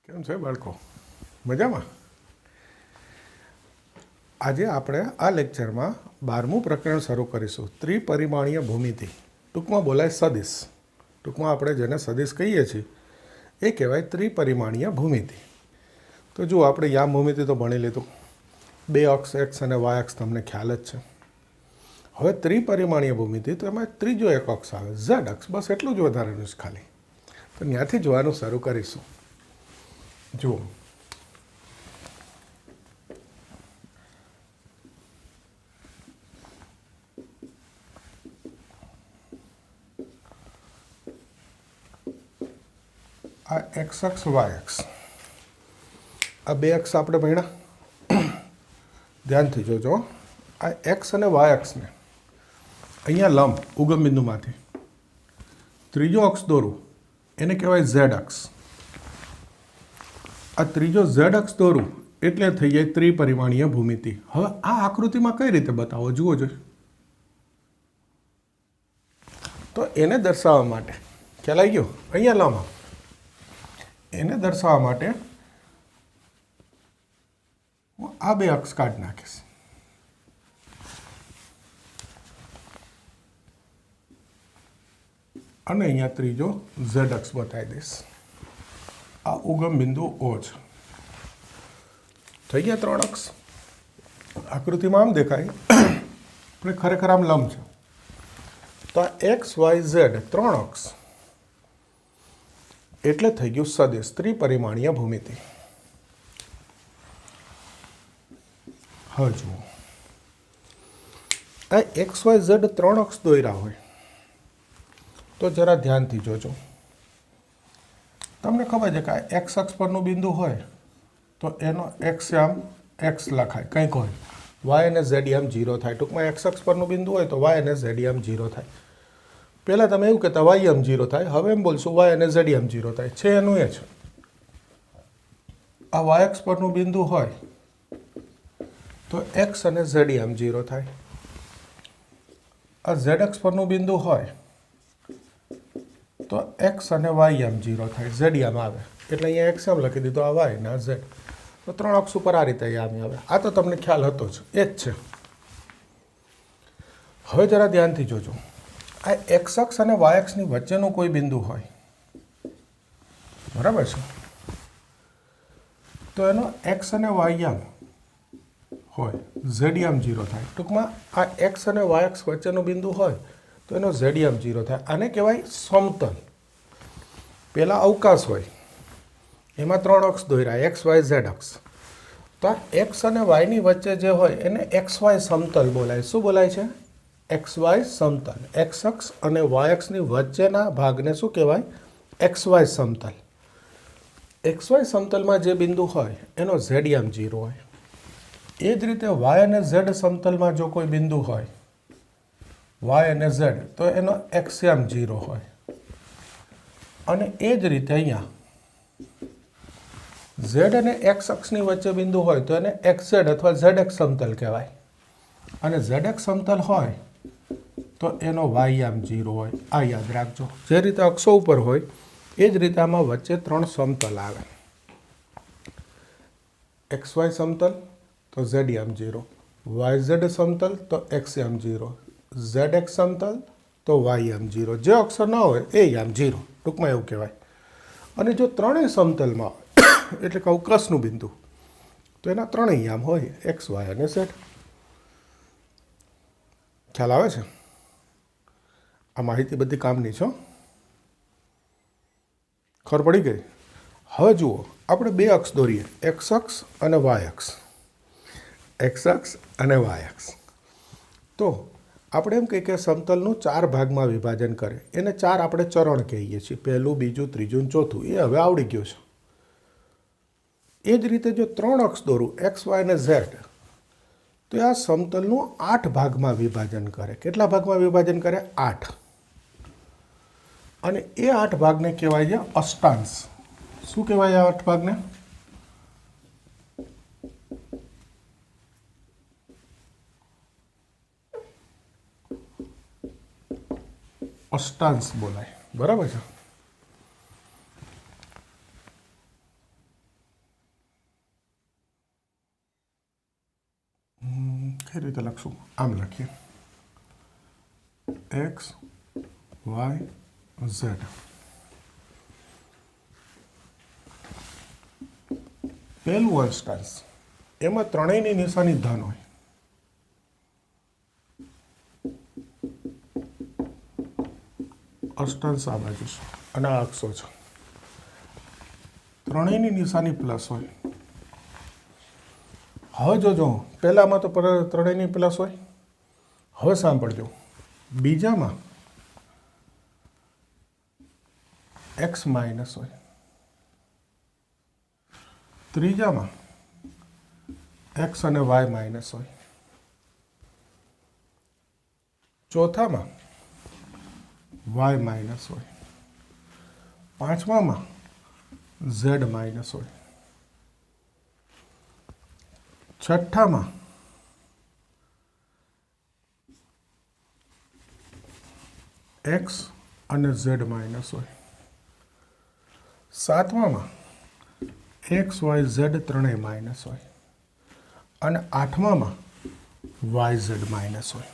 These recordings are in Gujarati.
કેમ છે બાળકો? મજામાં? આજે આપણે આ લેક્ચરમાં 12મું પ્રકરણ શરૂ કરીશું, ત્રિપરિમાણીય ભૂમિતિ. ટૂંકમાં બોલાય સદિશ. ટૂંકમાં આપણે જેને સદિશ કહીએ છીએ એ કહેવાય ત્રિપરિમાણીય ભૂમિતિ. તો જુઓ, આપણે યામ ભૂમિતિ તો ભણી લીધું. બે અક્ષ એક્સ અને વાય અક્ષ તમને ખ્યાલ જ છે. હવે ત્રિપરિમાણીય ભૂમિતિ તો એમાં ત્રીજો એક અક્ષ આવે, ઝેડ અક્ષ. બસ એટલું જ વધારેનું છે ખાલી. તો ત્યાંથી જોવાનું શરૂ કરીશું. જુઓ, આ એક્સ અક્ષ વાય અક્ષ, આ બે અક્ષ આપણે ભણ્યા. ધ્યાનથી જોજો, આ એક્સ અને વાય અક્ષને અહીંયા લંબ ઉગમ બિંદુમાંથી ત્રીજો અક્ષ દોરું એને કહેવાય ઝેડ અક્ષ. આ ત્રીજો ઝેડ અક્ષ દોરું એટલે થઈ જાય ત્રિપરિમાણીય ભૂમિતિ. હવે આ આકૃતિમાં કઈ રીતે બતાવો જુઓ જોઈએ. તો એને દર્શાવવા માટે ખ્યાલ આવી ગયો, અહીંયા લંબ, એને દર્શાવવા માટે હું આ બે અક્ષ કાઢી નાખીશ. અને અહીંયા ત્રીજો ઝેડ અક્ષ બતાવી દઈશ. આ ઉગમ બિંદુ ઓ છે. થઈ ગયા ત્રણ અક્ષ. આકૃતિમાં આમ દેખાય પણ ખરેખર આમ લંબ છે. તો આ એક્સ વાય ઝેડ ત્રણ અક્ષ એટલે થઈ ગયું સદિશ, ત્રિપરિમાણીય ભૂમિતિ. હવે જુઓ, આ એક્સ વાય ઝેડ ત્રણ અક્ષ દોર્યા હોય તો જરા ધ્યાનથી જોજો. તમને ખબર છે કે આ એક્સ અક્ષ પરનું બિંદુ હોય તો એનો એક્સ આમ એક્સ લખાય, કંઈક હોય. વાય અને ઝેડ આમ 0 થાય. ટૂંકમાં એક્સ અક્ષ પરનું બિંદુ હોય તો વાય અને ઝેડ આમ 0 થાય. પહેલાં તમે એવું કહેતા વાય એમ 0 થાય, હવે એમ બોલશું વાય અને ઝેડ એમ 0 થાય. છે એનું એ છે. આ વાય અક્ષ પરનું બિંદુ હોય તો એક્સ અને ઝેડ એમ 0 થાય. આ ઝેડ અક્ષ પરનું બિંદુ હોય તો એક્સ અને વાય એમ 0 થાય. ઝેડ એમ આવે એટલે અહીંયા એક્સ એમ લખી દીધો, આ વાય ના ઝેડ. તો ત્રણ અક્ષ ઉપર આ રીતે આમ આવે. આ તો તમને ખ્યાલ હતો જ, એ જ છે. હવે જરા ધ્યાનથી જોજો, આ એક્સ અક્ષ અને વાય અક્ષની વચ્ચેનું કોઈ બિંદુ હોય, બરાબર છે, તો એનો એક્સ અને વાય એમ હોય, ઝેડ એમ 0 થાય. ટૂંકમાં આ એક્સ અને વાય અક્ષ વચ્ચેનું બિંદુ હોય તો એનો ઝેડ એમ 0 થાય. આને કહેવાય સમતલ. પહેલાં અવકાશ હોય એમાં ત્રણ અક્ષ દોર્યા, એક્સ વાય ઝેડ અક્ષ. તો આ એક્સ અને વાયની વચ્ચે જે હોય એને એક્સ વાય સમતલ બોલાય. શું બોલાય છે? એક્સ વાય સમતલ. એક્સ અક્ષ અને વાય અક્ષની વચ્ચેના ભાગને શું કહેવાય? એક્સ વાય સમતલ. એક્સ વાય સમતલમાં જે બિંદુ હોય એનો ઝેડ એમ 0 હોય. એ જ રીતે વાય અને ઝેડ સમતલમાં જો કોઈ બિંદુ હોય, વાય અને ઝેડ, તો એનો એક્સ એમ 0 હોય. અને એ જ રીતે અહીંયા ઝેડ અને એક્સ અક્ષની વચ્ચે બિંદુ હોય તો એને એક્સ ઝેડ અથવા ઝેડ એક્સ સમતલ કહેવાય. અને ઝેડ એક્સ સમતલ હોય તો એનો વાય એમ 0 હોય. આ યાદ રાખજો. જે રીતે અક્ષો ઉપર હોય એ જ રીતે આમાં વચ્ચે ત્રણ સમતલ આવે. એક્સ વાય સમતલ તો ઝેડ એમ 0, વાય ઝેડ સમતલ તો એક્સ એમ 0, ઝેડ એક્સ સમતલ તો વાય એમ 0. જે અક્ષર ન હોય એ એમ 0. ટૂંકમાં એવું કહેવાય. અને જો ત્રણેય સમતલમાં હોય એટલે કે અવકાશનું બિંદુ, તો એના ત્રણેય આમ હોય, એક્સ વાય અને ઝેડ. ખ્યાલ આવે છે? આ માહિતી બધી કામની છો, ખબર પડી ગઈ? હવે જુઓ, આપણે બે અક્ષ દોરીએ, એક્સ અક્ષ અને વાય અક્ષ. એક્સ અક્ષ અને વાય અક્ષ. તો આપણે એમ કહીએ કે સમતલનું 4 ભાગમાં વિભાજન કરે. એને 4 આપણે ચરણ કહીએ છીએ, પહેલું, બીજું, ત્રીજું, ચોથું. એ હવે આવડી ગયું છે. એ જ રીતે જો ત્રણ અક્ષ દોરું, એક્સ વાય અને ઝેડ, તો આ સમતલનું 8 ભાગમાં વિભાજન કરે. કેટલા ભાગમાં વિભાજન કરે? 8. અને એ 8 ભાગને કહેવાય છે અષ્ટાંશ. શું કહેવાય આ 8 ભાગને? અષ્ટાંશ બોલાય. બરાબર છે? કઈ રીતે લખશું? આમ લખીએ, એક્સ વાય ઝેડ. પહેલું અષ્ટાંશ, એમાં ત્રણેયની નિશાની ધન હોય. અષ્ટાંશ આ બાજુ છે અને આ અક્ષો છે. ત્રણેયની નિશાની પ્લસ હોય. હવે જોજો, પહેલામાં તો ત્રણેયની પ્લસ હોય. હવે સાંભળજો, બીજામાં એક્સ માઇનસ હોય. ત્રીજામાં એક્સ અને વાય માઇનસ હોય. ચોથામાં વાય માઇનસ હોય. પાંચમામાં ઝેડ માઇનસ હોય. છઠ્ઠામાં એક્સ અને ઝેડ માઇનસ હોય. સાતમામાં એક્સ વાય ઝેડ ત્રણેય માઇનસ હોય. અને આઠમામાં વાય ઝેડ માઇનસ હોય.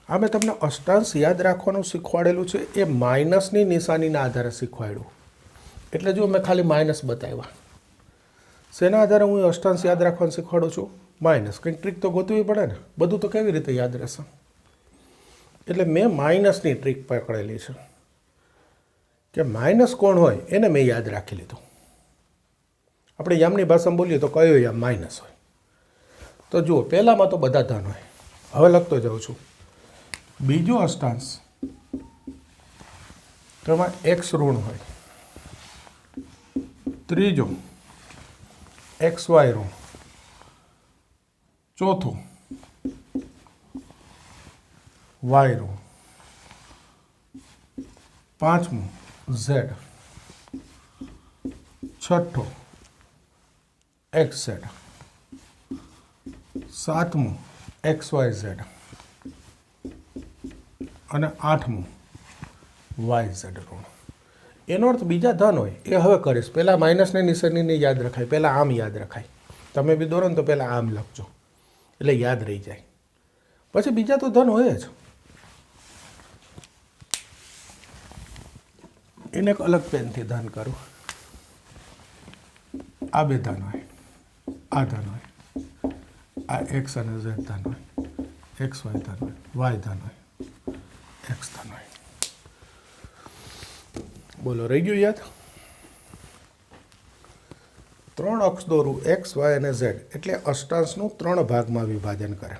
આ મેં તમને અષ્ટાંશ યાદ રાખવાનું શીખવાડેલું છે, એ માઇનસની નિશાનીના આધારે શીખવાડ્યું. એટલે જો મેં ખાલી માઇનસ બતાવ્યા. શેના આધારે હું અષ્ટાંશ યાદ રાખવાનું શીખવાડું છું? માઇનસ. કંઈક ટ્રીક તો ગોતવી પડે ને, બધું તો કેવી રીતે યાદ રહેશે? એટલે મેં માઇનસની ટ્રીક પકડેલી છે કે માઇનસ કોણ હોય એને મેં યાદ રાખી લીધું. આપણે યામની ભાષામાં બોલીએ તો કયો યામ માઇનસ હોય. તો જુઓ, પહેલામાં તો બધા ધન હોય. હવે લખતો જાઉં છું. બીજો અષ્ટાંશ, તેમાં એક્સ ઋણ હોય. ત્રીજો એક્સ વાય ઋણ. ચોથું વાય ઋણ. પાંચમું ઝેડ. છઠ્ઠો એક્સ ઝેડ. સાતમું એક્સ વાય ઝેડ. અને આઠમું વાય ઝેડ ઋણ. એનો અર્થ બીજા ધન હોય એ હવે કરીશ. પહેલાં માઇનસની નિશાનીને યાદ રખાય, પહેલાં આમ યાદ રખાય. તમે બી દોરો ને તો પહેલાં આમ લખજો એટલે યાદ રહી જાય. પછી બીજા તો ધન હોય જ. એને એક અલગ પેનથી ધન કરું. આ બે ધન હોય, આ ધન હોય, આ એક્સ અને ઝેડ ધન હોય, એક્સ વાય ધન હોય, વાય ધન હોય, એક્સ ધન હોય. બોલો, રહી ગયું યાદ? ત્રણ અક્ષ દોરું, એક્સ વાય અને ઝેડ, એટલે અષ્ટાંશનું 3 ભાગમાં વિભાજન કરે.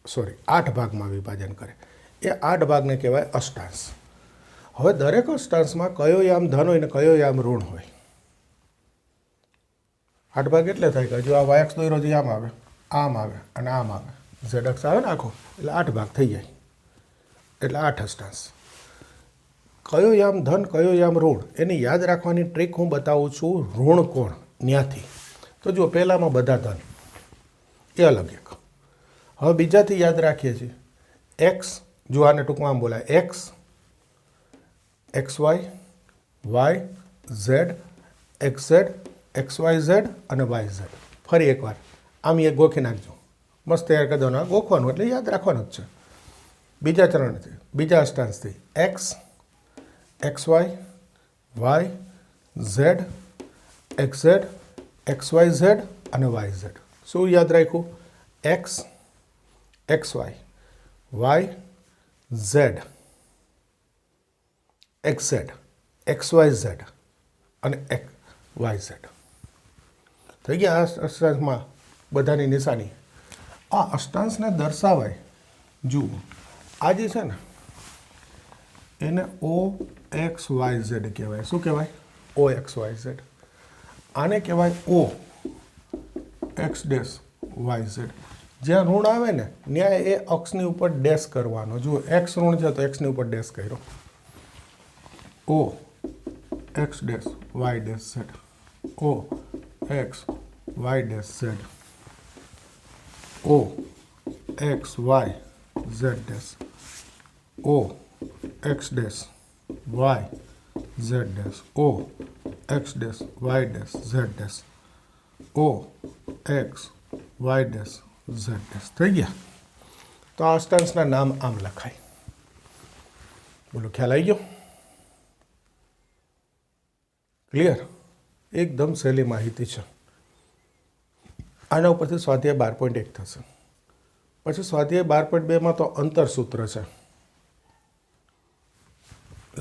સોરી, 8 ભાગમાં વિભાજન કરે. એ 8 ભાગને કહેવાય અષ્ટાંશ. હવે દરેક અષ્ટાંશમાં કયો યામ ધન હોય ને કયો યામ ઋણ હોય. 8 ભાગ એટલે થાય કે જો આ વાય અક્ષ દોર્યો છે, આમ આવે, આમ આવે અને આમ આવે. ઝેડ અક્ષ આવે ને આખો, એટલે 8 ભાગ થઈ જાય. એટલે 8 અષ્ટાંશ. કયો યામ ધન, કયો યામ ઋણ, એની યાદ રાખવાની ટ્રીક હું બતાવું છું. ઋણ કોણ ન્યાથી. તો જુઓ, પહેલામાં બધા ધન, એ અલગ એક. હવે બીજાથી યાદ રાખીએ છીએ. એક્સ, જો આને ટૂંકમાં આમ બોલાય, X, X Y, Y Z, X Z, X Y Z અને વાય ઝેડ. ફરી એકવાર આમ એક ગોખી નાખજો. મસ્ત તૈયાર કરી દેવાનું. ગોખવાનું એટલે યાદ રાખવાનું જ છે. બીજા ચરણથી, બીજા અષ્ટાંશથી X, X Y, Z, X Z, X Y Z અને વાય ઝેડ. શું યાદ રાખ્યું? X, X Y, Z, X Z, X Y Z અને વાય ઝેડ. થઈ ગયા આ અષ્ટાંશમાં બધાની નિશાની. આ અષ્ટાંશને દર્શાવાય, જુઓ, આ જે છે ને એને ઓ એક્સ વાય ઝેડ કહેવાય. શું કહેવાય? O X Y Z. આને કહેવાય O X dash Y Z. જ્યાં ઋણ આવે ને ત્યાં એ અક્ષની ઉપર ડેશ કરવાનો. જુઓ, એક્સ ઋણ છે તો એક્સની ઉપર ડેશ કર્યો. O X dash Y dash Z. O X Y dash Z. O X Y Z dash. O X dash Y Z dash. O X dash Y dash Z dash. O X Y dash Z dash થઈ ગયા. તો આ અષ્ટાંશના નામ આમ લખાય. બોલો, ખ્યાલ આવી ગયો? ક્લિયર? એકદમ સહેલી માહિતી છે. આના ઉપરથી સ્વાધ્યાય 12.1 થશે. પછી સ્વાધ્યાય 12.2માં તો અંતરસૂત્ર છે.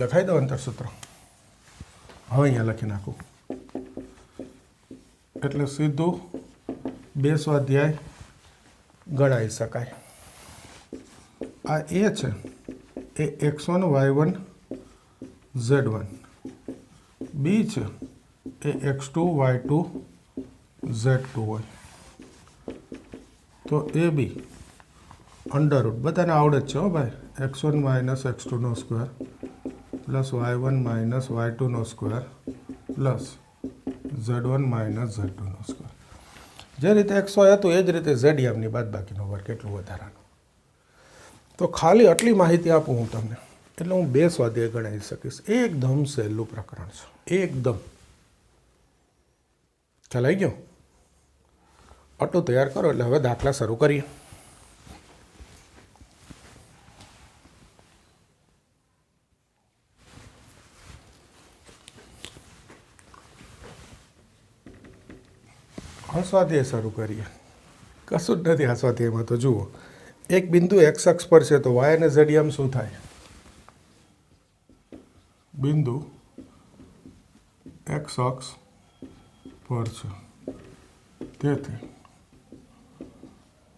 લખાઈ દો અંતરસૂત્ર. હવે અહીંયા લખી નાખું એટલે સીધું 2 સ્વાધ્યાય ગણાવી શકાય. આ એ છે એ x1 y1 z1, બી છે એ x2 y2 z2 હોય. તો એ બી અંડરરૂટ બધાને આવડે જ છે હો ભાઈ. x1 minus x2 square plus y1 minus y2 square plus z1 minus z2 square. જે રીતે x હોય હતું એ જ રીતે z બાદબાકીનો વર્ગ એટલું વધારાનું. તો ખાલી આટલી માહિતી આપું હું તમને એટલે હું 2 સ્વાધ્યાય ગણાવી શકીશ. એકદમ સહેલું પ્રકરણ છે. એકદમ ખ્યાલ આવી ગયો? આટલું તૈયાર કરો એટલે હવે દાખલા શરૂ કરીએ. સ્વાધ્યાય શરૂ કરીએ. કશું જ નથી આ સ્વાધ્યાયમાં. તો જુઓ, એક બિંદુ એક્સ અક્ષ પર છે તો વાય અને ઝેડ એમ શું થાય? બિંદુ એક્સ અક્ષ પર છે તેથી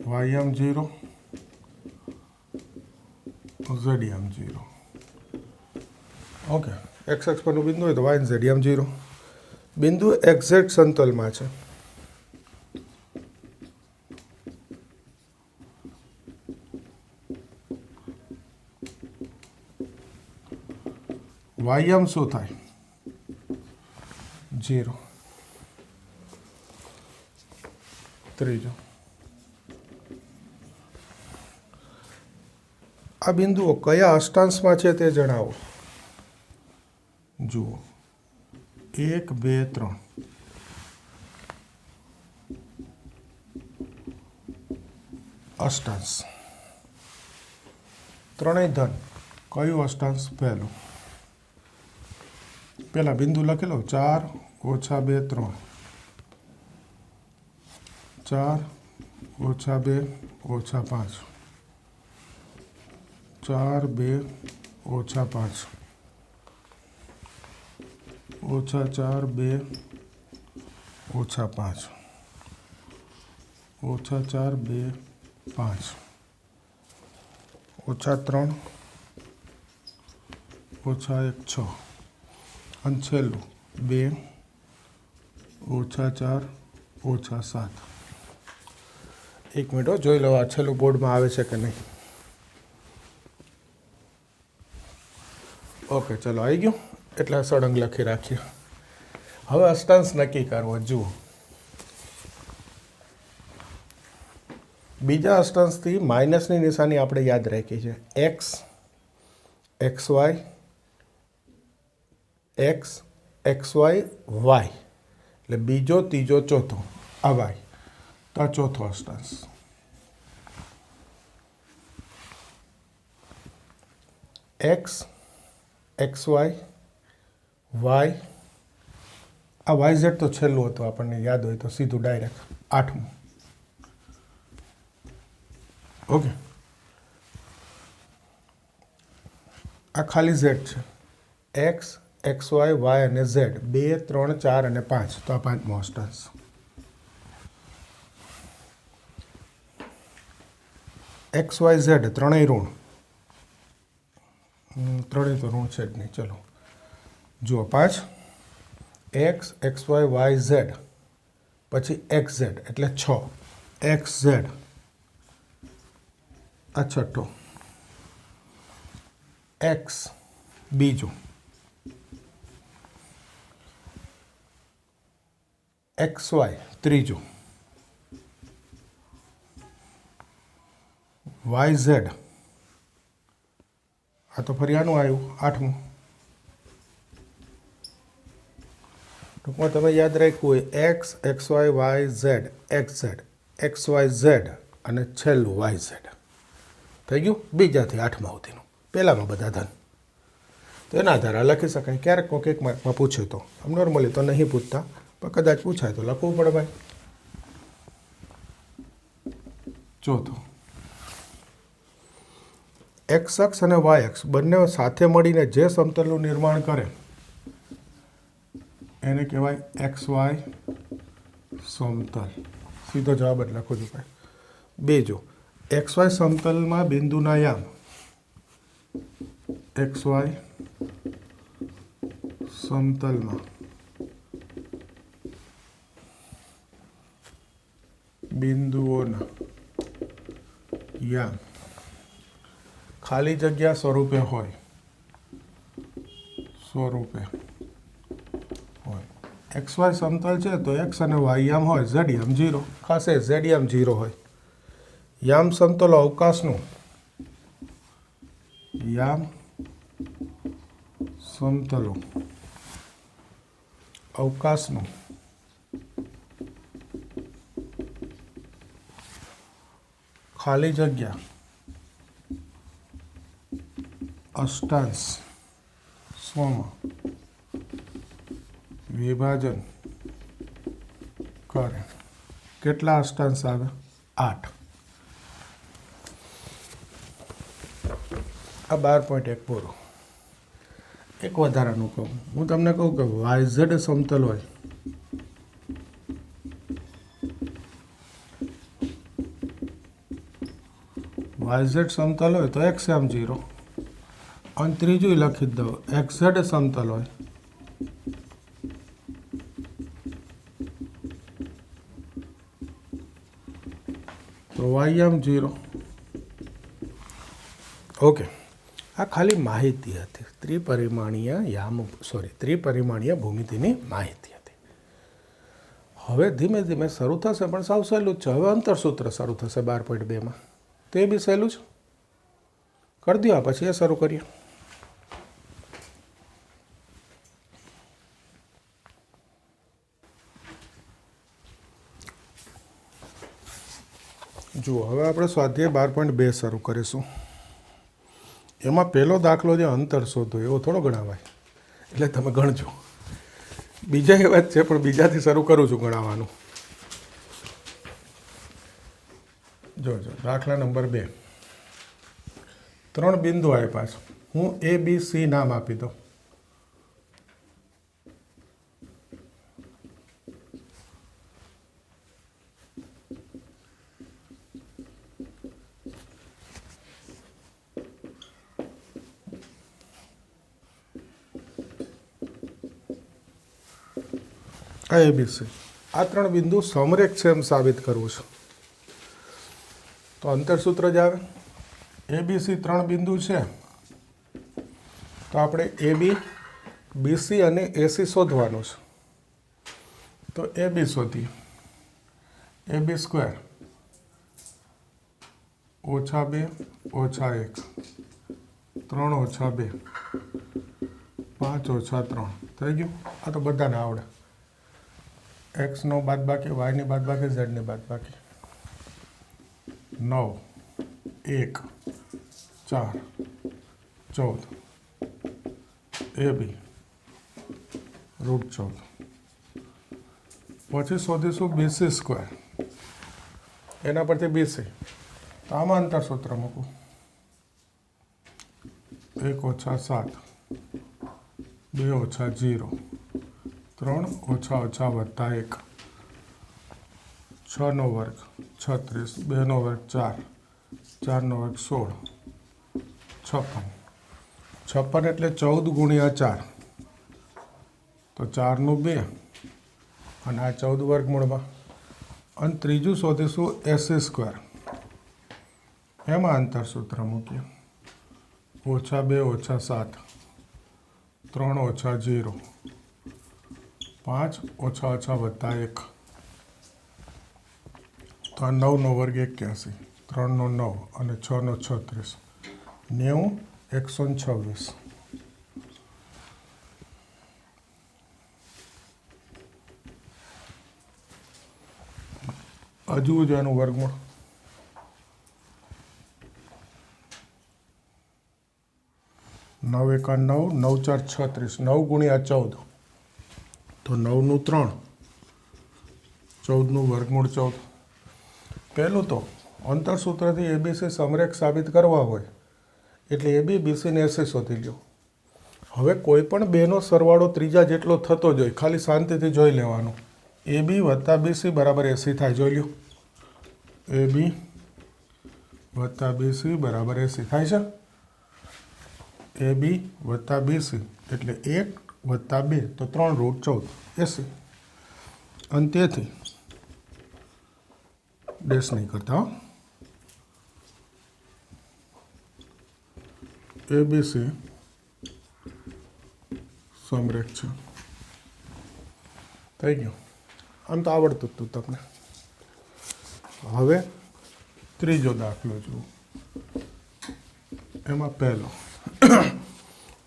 વાય એમ 0 ઝેડ એમ 0. ઓકે, એક્સ અક્ષ પરનું બિંદુ હોય તો વાય અને ઝેડ એમ 0. બિંદુ એક્ઝેક્ટ સમતલમાં છે. વાય એમ શું થાય? 0. ત્રીજો, આ બિંદુઓ કયા અષ્ટાંશમાં છે તે જણાવો. જુઓ, 1 2 3 અષ્ટાંશ. ત્રણેય ધન. કયું અષ્ટાંશ? પહેલું. પહેલા બિંદુ લખેલો 4 ઓછા 2 3. 4 ઓછા 2 ઓછા 5. 4 2 ઓછા 5 ઓછા 4 2 ઓછા 5 ઓછા 4 2 5 ઓછા 3 ઓછા 1 6 અને છેલ્લું 2 ઓછા 4 ઓછા 7. એક મિનિટ જોઈ લો આ છેલ્લું બોર્ડમાં આવે છે કે નહીં. ઓકે, ચલો આવી ગયું. એટલે સળંગ લખી રાખીએ. હવે અષ્ટાંશ નક્કી કરવો. જુઓ, બીજા અષ્ટાંશથી માઇનસની નિશાની આપણે યાદ રાખી છે. X X Y X X Y Y એટલે બીજો ત્રીજો ચોથો આ વાય. તો આ ચોથો અષ્ટાંશ. એક્સ એક્સ વાય વાય આ વાય ઝેડ તો છેલ્લું હતું આપણને યાદ હોય તો સીધું ડાયરેક્ટ 8મું. ઓકે, આ ખાલી ઝેડ છે. એક્સ એક્સ વાય વાય અને ઝેડ 2 3 4 અને 5. તો આ 5મો અષ્ટાંશ. એક્સ વાય ઝેડ ત્રણેય ઋણ. ત્રણેય તો ઋણ છે જ નહીં. ચલો જુઓ, 5 X X Y Y Z પછી એક્સ ઝેડ એટલે 6 એક્સ ઝેડ. આ છઠ્ઠો. એક્સ બીજો. એક્સ વાય ત્રીજો. વાય ઝેડ આ તો ફરી આનું આવ્યું 8મું. ટૂંકમાં તમે યાદ રાખ્યું હોય X X Y Y Z X Z X Y Z અને છેલ્લું વાય ઝેડ થઈ ગયું બીજાથી 8મા સુધીનું પહેલામાં બધા ધન તો એના આધારે લખી શકાય ક્યારેક કોઈક એક માર્કમાં પૂછે તો આમ નોર્મલી તો નહીં પૂછતા પણ કદાચ પૂછાય તો લખવું પડે ભાઈ ચોથું એક્સ અક્ષ અને વાય અક્ષ બંને સાથે મળીને જે સમતલનું નિર્માણ કરે એને કહેવાય એક્સ વાય સમતલ સીધો જવાબ જ લખો છું ભાઈ બીજું એક્સ વાય સમતલમાં બિંદુના યામ એક્સ વાય સમતલમાં બિંદુઓના યામ ખાલી જગ્યા સ્વરૂપે હોય એક્સ વાય સમતલ છે તો એક્સ અને વાય યામ હોય ઝેડ યામ 0 ખાસ એ ઝેડ યામ 0 હોય યામ સમતલો અવકાશનું યામ સમતલો અવકાશનું ખાલી જગ્યા અષ્ટાંશ સ્વમાં વિભાજન કરે કેટલા અષ્ટાંશ આવે 8 આ 12.1 પૂરું એક વધારાનું કહું હું તમને કહું કે વાયઝેડ સમતલ હોય વાયઝેડ સમતલ હોય તો એક્સ એમ 0 અને ત્રીજું લખી દઉં એક્સઝેડ સમતલ હોય તો વાય એમ 0 ઓકે આ ખાલી માહિતી હતી ત્રિપરિમાણીય ભૂમિતિની માહિતી હતી હવે ધીમે ધીમે શરૂ થશે પણ સાવ સહેલું જ છે હવે અંતરસૂત્ર શરૂ થશે 12.2માં તે બી સહેલું જ કરી દો પછી એ શરૂ કરીએ જુઓ હવે આપણે સ્વાધ્યાય 12.2 શરૂ કરીશું એમાં પહેલો દાખલો જે અંતર શોધો એવો થોડો ગણાવાય એટલે તમે ગણજો બીજા એવા જ છે પણ બીજાથી શરૂ કરું છું ગણાવવાનું જોજો દાખલા નંબર 2 3 બિંદુ આપ્યા છે હું એ બી સી નામ આપી દઉં આ એબીસી આ 3 બિંદુ સમરેખ છે એમ સાબિત કરવું છે તો અંતરસૂત્ર જ આવે એબીસી 3 બિંદુ છે તો આપણે એબી બીસી અને એસી શોધવાનું છે તો એબી શોધીએ એબી સ્ક્વેર -2 -1 3 - 2 5 - 3 થઈ ગયું આ તો બધાને આવડે एक्सનો બાદબાકી વાયની બાદબાકી ઝેડની બાદબાકી 9 1 4 14 એબી √14 પછી શોધીશું બીસી સ્ક્વેર એના પરથી બીસી તો આમાં અંતરસૂત્ર મૂકું 1 - 7 2 - 0 3 - - +1 6 નો વર્ગ 36 2 નો વર્ગ 4 4 નો વર્ગ 16 56 એટલે 14 × 4 તો 4 નું 2 અને આ 14 વર્ગમૂળમાં અને ત્રીજું શોધીશું એસી સ્ક્વેર એમાં અંતરસૂત્ર મૂકીએ -2 - 7 3 - 0 5 - - +1 તો આ 9 નો વર્ગ 81 3 નો 9 અને 6 નો 36 90 126 હજુ જ એનું વર્ગમૂળ 9 એકા 9, 9 ચાર 36, 9 ગુણ્યા 14, તો 9નું 3, 14નું વર્ગમૂળ 14. પહેલું તો અંતરસૂત્રથી એબીસી સમરેખ સાબિત કરવા હોય એટલે એબી બીસીને એસી શોધી લ્યો. હવે કોઈ પણ બેનો સરવાળો ત્રીજા જેટલો થતો જ હોય, ખાલી શાંતિથી જોઈ લેવાનું. એબી વત્તા બીસી બરાબર એસી થાય, જોઈ લ્યો. એબી વત્તા બીસી બરાબર એસી થાય છે. એબી વત્તા બીસી એટલે 1 વત્તા 2 તો 3√14 80. અને તેથી ડેશ નહીં કરતા, એબીસી સમરેખ છે. થઈ ગયું. આમ તો આવડતું હતું તમને. હવે ત્રીજો દાખલો જુઓ. એમાં પહેલો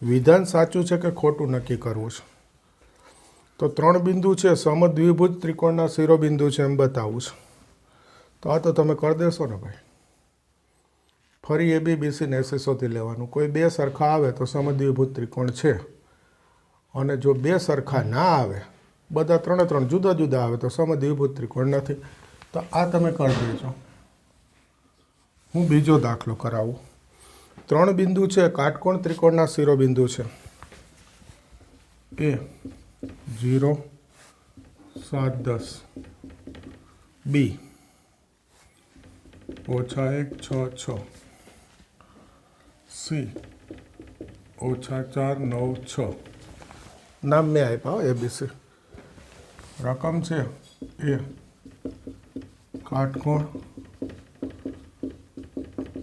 વિધાન સાચું છે કે ખોટું નક્કી કરવું છે. તો 3 બિંદુ છે, સમદ્વિભુજ ત્રિકોણના શિરોબિંદુ છે એમ બતાવવું છે. તો આ તો તમે કરી દેશો ને ભાઈ. ફરી એબી બીસીને એસી શોધી લેવાનું. કોઈ બે સરખા આવે તો સમદ્વિભુજ ત્રિકોણ છે, અને જો બે સરખા ના આવે, બધા 3 જુદા જુદા આવે તો સમદ્વિભુજ ત્રિકોણ નથી. તો આ તમે કરી દેજો. હું બીજો દાખલો કરાવું. 3 બિંદુ છે, કાટકોણ ત્રિકોણના શિરોબિંદુ છે. એ 0, 7, 10, બી -1, 6, 6, સી -4, 9, 6. નામ મેં આપ્યા એબીસી. રકમ છે એ કાટકોણ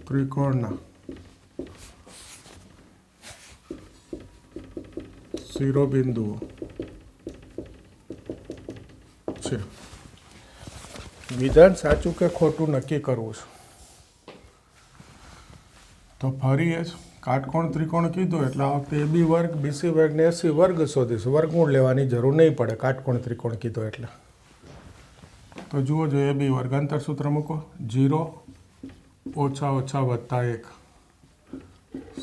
ત્રિકોણના શિરોબિંદુઓ છે. વિધાન સાચું કે ખોટું નક્કી કરવું છે. તો ફરી એ જ કાટકોણ ત્રિકોણ કીધું એટલે આ વખતે એબી વર્ગ, બીસી વર્ગ ને એસી વર્ગ શોધીશું. વર્ગમૂળ લેવાની જરૂર નહીં પડે કાટકોણ ત્રિકોણ કીધો એટલે. તો જુઓ જો એબી વર્ગ અંતરસૂત્ર મૂકો. 0 ઓછા ઓછા વત્તા 1,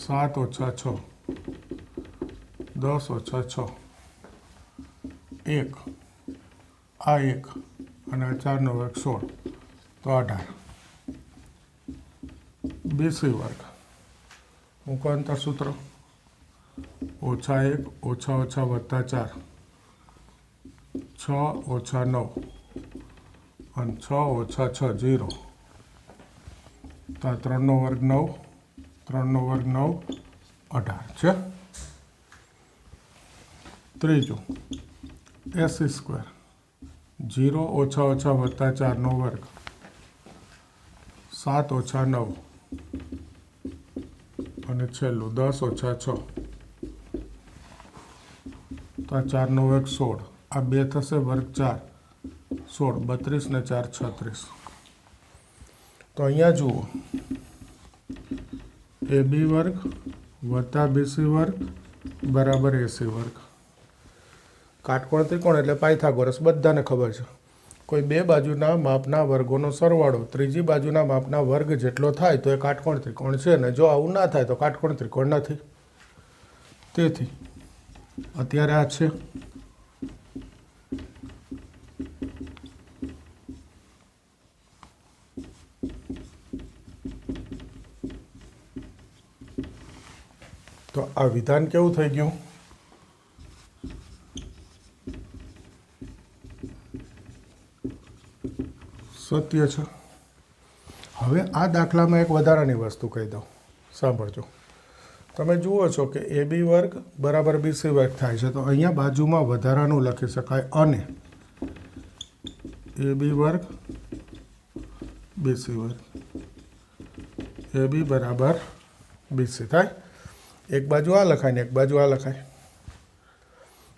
7 ઓછા 6, 10 ઓછા 6, 1 આ 1 અને 4નો વર્ગ 16 તો 18. બીસી વર્ગ મૂકો અંતરસૂત્ર. ઓછા 1 ઓછા ઓછા વત્તા 4, 6 ઓછા 9 અને 6 ઓછા 6 0. તો આ 3નો વર્ગ 9, 3નો વર્ગ 9, 18 છે. ત્રીજું એસી સ્ક્વેર. 0 ઓછા ઓછા વત્તા 4નો વર્ગ, 7 ઓછા 9 અને છેલ્લું 10 ઓછા 6. તો આ 4નો વર્ગ 16. આ 2 થશે વર્ગ 4, 16, 32 ને 4 36. તો અહીંયા જુઓ એબી વર્ગ વત્તા બીસી વર્ગ બરાબર એસી વર્ગ. કાટકોણ ત્રિકોણ એટલે પાયથાગોરસ બધાને ખબર છે. કોઈ બે બાજુના માપના વર્ગોનો સરવાળો ત્રીજી બાજુના માપના વર્ગ જેટલો થાય તો એ કાટકોણ ત્રિકોણ છે, ને જો આવું ના થાય તો કાટકોણ ત્રિકોણ નથી. તેથી અત્યારે આ છે. તો આ વિધાન કેવું થઈ ગયું? સત્ય છે. હવે આ દાખલામાં એક વધારાની વસ્તુ કહી દઉં, સાંભળજો. તમે જુઓ છો કે એબી વર્ગ બરાબર બીસી વર્ગ થાય છે, તો અહીંયા બાજુમાં વધારાનું લખી શકાય અને એબી વર્ગ બીસી વર્ગ. એબી બરાબર બીસી થાય. એક બાજુ આ લખાય ને એક બાજુ આ લખાય.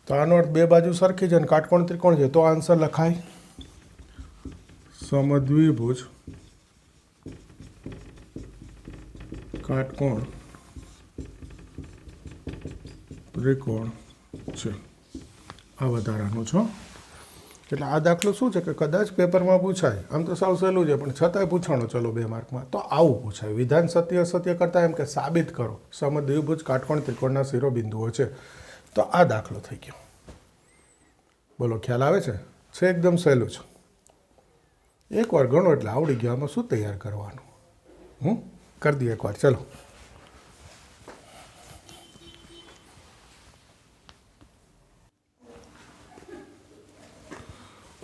તો આનો અર્થ બે બાજુ સરખી છે ને કાટકોણ ત્રિકોણ છે, તો આન્સર લખાય સમદ્વિભુજ કાટકોણ ત્રિકોણ છે. આ વધારાનું છો. એટલે આ દાખલો શું છે કે કદાચ પેપરમાં પૂછાય, આમ તો સાવ સહેલું છે પણ છતાંય પૂછાણો ચલો 2 માર્કમાં, તો આવું પૂછાય. વિધાન સત્ય અસત્ય કરતાં એમ કે સાબિત કરો સમદ્વિભુજ કાટકોણ ત્રિકોણના શિરોબિંદુઓ છે. તો આ દાખલો થઈ ગયો. બોલો ખ્યાલ આવે છે? એકદમ સહેલું છે. એકવાર ગણો એટલે આવડી ગયો. આમાં શું તૈયાર કરવાનું? કરી દઈએ એકવાર. ચલો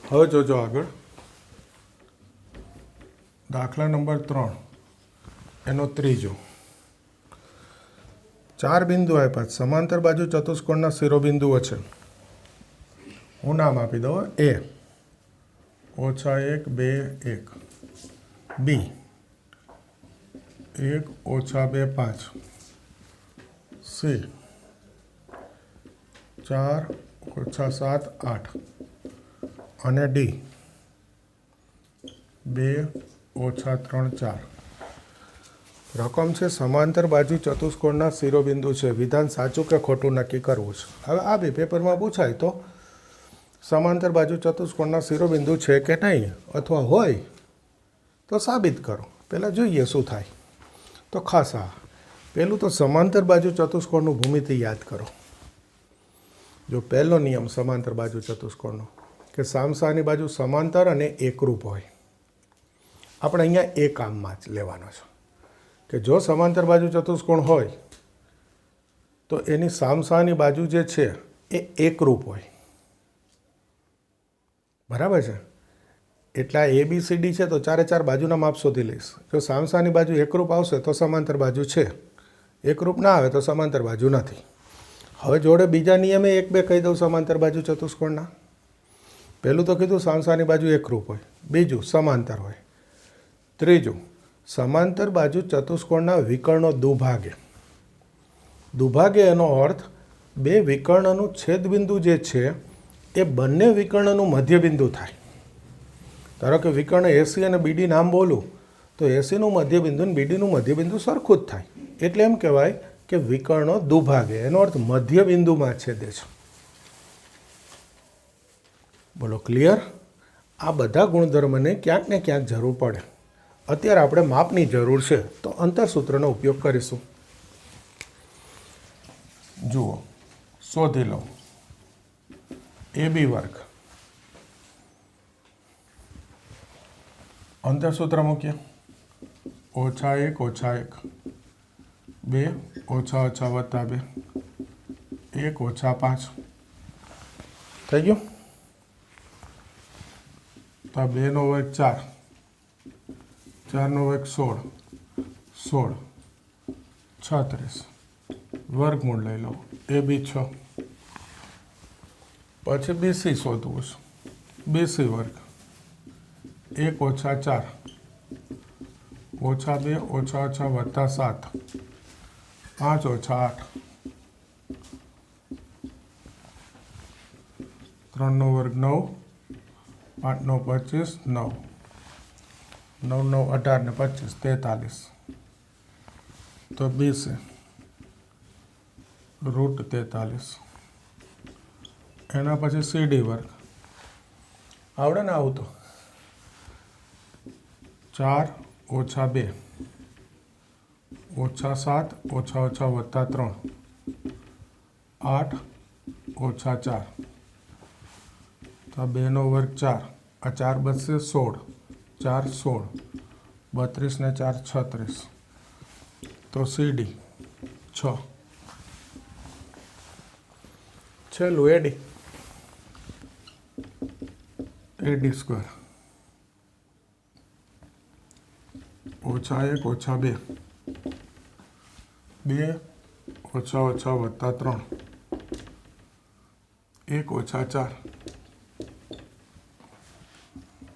હવે જોજો આગળ. દાખલા નંબર 3 એનો ત્રીજો. 4 બિંદુ આપ્યા, સમાંતર બાજુ ચતુષ્કોણના શિરોબિંદુઓ છે. હું નામ આપી દઉં. A -1 2 1, B 1 -2 5, C 4 -7 8 અને D 2 -3 4. રકમ છે સમાંતર બાજુ ચતુષ્કોણના શિરોબિંદુ છે. વિધાન સાચું કે ખોટું નક્કી કરવું છે. હવે આ બી પેપરમાં પૂછાય તો સમાંતર બાજુ ચતુષ્કોણના શિરોબિંદુ છે કે નહીં, અથવા હોય તો સાબિત કરો. પહેલાં જોઈએ શું થાય. તો ખાસ આ પહેલું તો સમાંતર બાજુ ચતુષ્કોણનું ભૂમિતિ યાદ કરો. જો પહેલો નિયમ સમાંતર બાજુ ચતુષ્કોણનો કે સામસાની બાજુ સમાંતર અને એકરૂપ હોય. આપણે અહીંયા એ કામમાં જ લેવાનો છે કે જો સમાંતર બાજુ ચતુષ્કોણ હોય તો એની સામસાની બાજુ જે છે એ એકરૂપ હોય. બરાબર છે? એટલે આ ABCD છે તો 4 બાજુના માપ શોધી લઈશ. જો સામસાની બાજુ એકરૂપ આવશે તો સમાંતર બાજુ છે, એકરૂપ ના આવે તો સમાંતર બાજુ નથી. હવે જોડે બીજા નિયમે 1 2 કહી દઉં સમાંતર બાજુ ચતુષ્કોણના. પહેલું તો કીધું સામસાની બાજુ એકરૂપ હોય, બીજું સમાંતર હોય, ત્રીજું સમાંતર બાજુ ચતુષ્કોણના વિકર્ણો દુભાગે. દુભાગે એનો અર્થ બે વિકર્ણનું છેદબિંદુ જે છે એ બંને વિકર્ણનું મધ્યબિંદુ થાય. ધારો કે વિકર્ણ AC અને BD નામ બોલું તો ACનું મધ્યબિંદુ અને BDનું મધ્યબિંદુ સરખું જ થાય. એટલે એમ કહેવાય કે વિકર્ણો દુભાગે. એનો અર્થ મધ્યબિંદુમાં છેદે છે. બોલો ક્લિયર? આ બધા ગુણધર્મને ક્યાંક ને ક્યાંક જરૂર પડે. અત્યારે આપણે માપની જરૂર છે તો અંતરસૂત્રનો ઉપયોગ કરીશું. જુઓ, શોધી લો AB વર્ગ. અંતરસૂત્ર મૂકીએ. -1 -1 2 -2 +2 1 -5 થઈ ગયું. તો 2 નો વર્ગ 4, 4 નો વર્ગ 16, 16 36 વર્ગમૂળ લઈ લો. AB 6. પછી BC શોધવું છે. BC વર્ગ 1 -4 -2 -7 5 -8 3 નો વર્ગ 9, 5 નો 25 9, 9 નો 18 ને 25 43. તો BC √43. એના પછી CD વર્ગ આવડે ને આવું તો 4 -2 -7 -3 8 -4. તો 2 નો વર્ગ 4, આ 4 બચશે 16, 4 16 32 ને 4 36. તો CD 6. છેલ્લું AD સ્ક્વેર -1 -2 2 -3 1 -4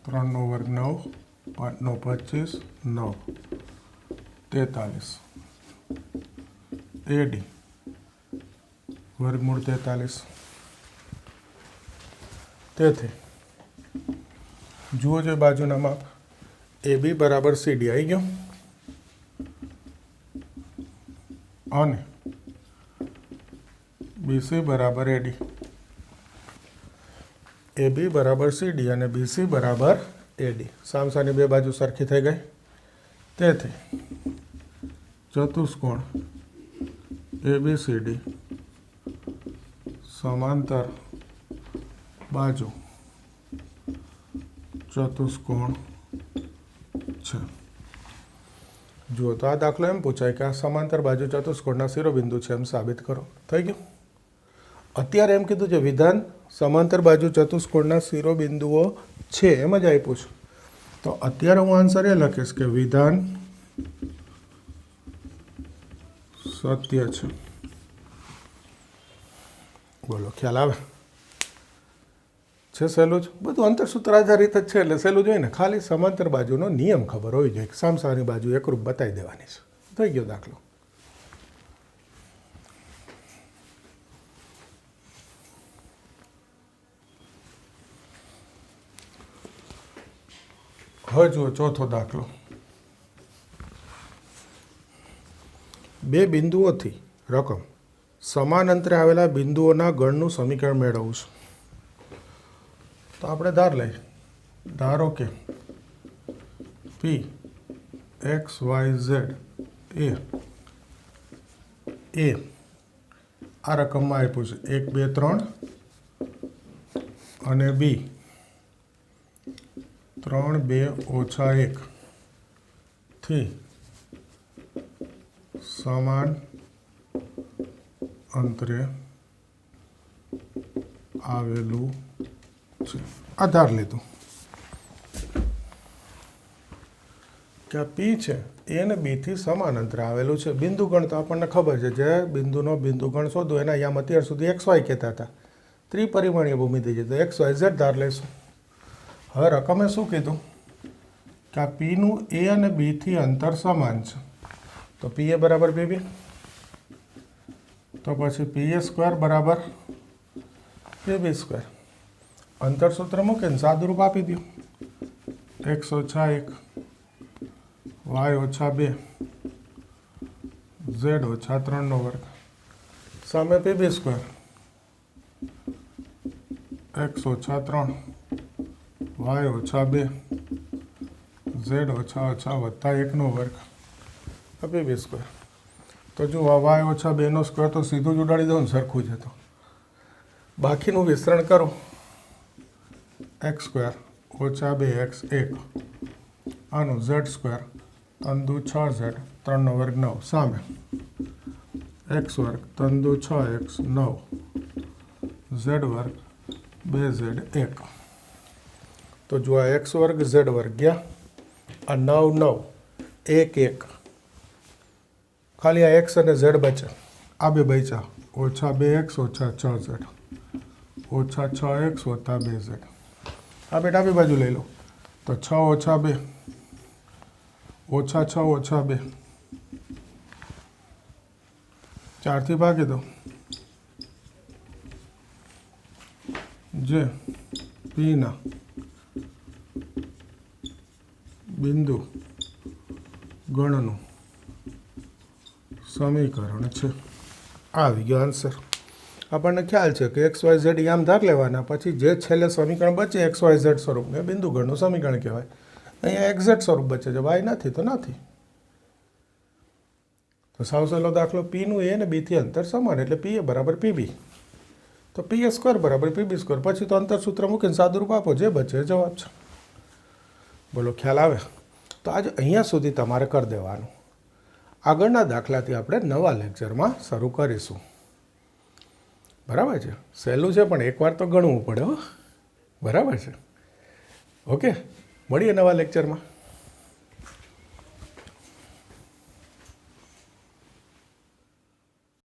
3 નો વર્ગ 9, 5 નો 25 9 43. AD વર્ગમૂળ 43. તેથી જુઓ જે બાજુના માપ. AB બરાબર CD આવી ગયો અને BC બરાબર AD. ए बी बराबर सी डी और बी सी बराबर ए डी। सामसानी बे बाजू सरखी थई गई। तेथी चतुष्कोण ए बी सी डी समांतर बाजू चतुष्कोण छे। जो तो आ दाखलो एम पूछाय कि आ समांतर बाजू चतुष्कोणना शिरोबिंदु छे एम साबित करो। थई गयुं। अत्यारे एम कीधुं जे विधान समांतर बाजू चतुष्कोणना शिरोबिंदुओ छे एम ज आप्युं छे। तो अत्यारे हूँ आंसर ए लखीश कि विधान सत्य छे। बोलो ख्याल आवे छे? सहेલું જ બધું અંતરસૂત્ર આધારિત જ છે એટલે સહેલું જોઈએ ને। ખાલી સમાંતર બાજુનો નિયમ ખબર હોવી જોઈએ, સામસાની બાજુ એકરૂપ બતાવી દેવાની છે। થઈ ગયો દાખલો। હવે જુઓ ચોથો દાખલો। બે બિંદુઓથી રકમ સમાન અંતરે આવેલા બિંદુઓના ગણનું સમીકરણ મેળવવું છે। तो આપણે ધાર લઈએ। ધારો કે પી એક્સ વાય ઝેડ એ આ રકમમાં આપ્યું છે 1 2 3 અને બી 3 2 ઓછા 1 થી સમાન અંતરે આવેલું आधार लीधु कि पी है ए ने बी थी समान अंतरे आवेलू है। बिंदुगण तो आपने खबर है, जे बिंदुनो बिंदुगण शोधो एना याम अत्यार सुधी एक्स वाय कहता था। त्रिपरिमाणीय भूमिति है तो एक्स वाय जेड धार लेशुं। हवे रकमे शुं कीधुं कि आ पी नु ए अने बी थी अंतर समान है। तो पी ए बराबर पी बी, तो पछी पी ए स्क्वेर बराबर पी बी स्क्वेर। अंतर सूत्र मूके सादुरूप आपी दो। एक्स ओछा 1 वाय ओछा 2 जेड ओछा 3 नो वर्ग सामे पी बी स्क्वेर एक्स ओछा 3 वाय ओछा 2 जेड ओछा ओछा वत्ता 1 नो वर्ग पी बी स्क्वेर। तो जो वाय ओछा 2 नो स्क्वेर तो सीधું જ ઉડાડી દઉં સરખું છે। તો બાકીનું વિસ્તરણ કરું एक्स स्क्वेर ओछा 2 एक्स 1 आनु जेड स्क्वेर 3 दू 6 जेड 3 नो वर्ग 9 सामे एक्स वर्ग 3 दू 6 एक्स 9 जेड वर्ग 2 जेड 1। तो जो आ एक्स वर्ग जेड वर्ग गया आ 9 9 1 1 खाली आ एक्स और जेड बचे। आ बे बचा ओछा 2 एक्स ओछा 6 जेड ओछा 6 एक्स वत्ता 2 जेड। आ बेटा भी बाजू ले लो तो 6 ओछा 2 ओछा 6 ओछा 2 4 थी भागी दो। जे पी ना बिंदु गणनु समीकरण छे। આવી ગયો આન્સર। આપણને ખ્યાલ છે કે એક્સ વાય ઝેડ આમ ધાર લેવાના, પછી જે છેલ્લે સમીકરણ બચે એક્સ વાય ઝેડ સ્વરૂપને બિંદુગણનું સમીકરણ કહેવાય। અહીંયા એક્ઝેક્ટ સ્વરૂપ બચે છે, વાય નથી તો નથી। તો સાવ સહેલો દાખલો, પીનું એ ને બીથી અંતર સમાન એટલે પી એ બરાબર પી બી। તો પી એ સ્ક્વેર બરાબર પી બી સ્ક્વેર, પછી તો અંતર સૂત્ર મૂકીને સાદુરૂપ આપો, જે બચે જવાબ છે। બોલો ખ્યાલ આવે? તો આજે અહીંયા સુધી તમારે કરી દેવાનું। આગળના દાખલાથી આપણે નવા લેક્ચરમાં શરૂ કરીશું। બરાબર છે? સહેલું છે પણ એકવાર તો ગણવું પડે હો। બરાબર છે? ઓકે, મળીએ નવા લેક્ચરમાં।